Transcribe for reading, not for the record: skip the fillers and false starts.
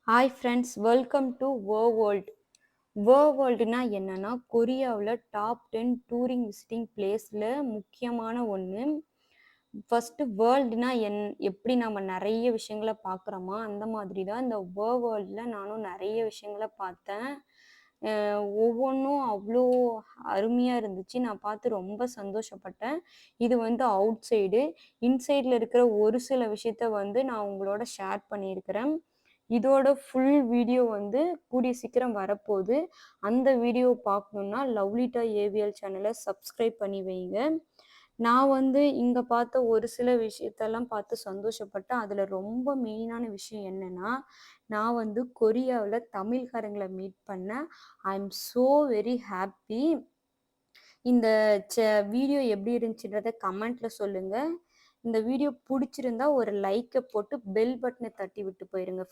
Hi friends, welcome to world. வேர்ல்டுனா என்னன்னா கொரியாவில் டாப் 10 டூரிங் விசிட்டிங் பிளேஸில் முக்கியமான ஒன்று. ஃபஸ்ட்டு வேர்ல்டுனா எப்படி நம்ம நிறைய விஷயங்களை பார்க்குறோமா அந்த மாதிரி தான் இந்த வேர்ல்டில் நானும் நிறைய விஷயங்களை பார்த்தேன். ஒவ்வொன்றும் அவ்வளோ அருமையாக இருந்துச்சு. நான் பார்த்து ரொம்ப சந்தோஷப்பட்டேன். இது வந்து அவுட் சைடு. இன்சைடில் இருக்கிற ஒரு சில விஷயத்த வந்து நான் உங்களோட ஷேர் பண்ணியிருக்கிறேன். இதோட ஃபுல் வீடியோ வந்து கூடிய சீக்கிரம் வரப்போகுது. அந்த வீடியோ பார்க்கணுன்னா லவ்லிட்டா ஏவிஎல் சேனலை சப்ஸ்கிரைப் பண்ணி வைங்க. நான் வந்து இங்கே பார்த்த ஒரு சில விஷயத்தெல்லாம் பார்த்து சந்தோஷப்பட்டேன். அதில் ரொம்ப மெயினான விஷயம் என்னென்னா, நான் வந்து கொரியாவில் தமிழ்காரங்களை மீட் பண்ணேன். I am so very happy. இந்த வீடியோ எப்படி இருந்துச்சுன்றதை கமெண்ட்டில் சொல்லுங்கள். இந்த வீடியோ பிடிச்சிருந்தா ஒரு லைக்கை போட்டு பெல் பட்டனை தட்டி விட்டு போயிருங்க.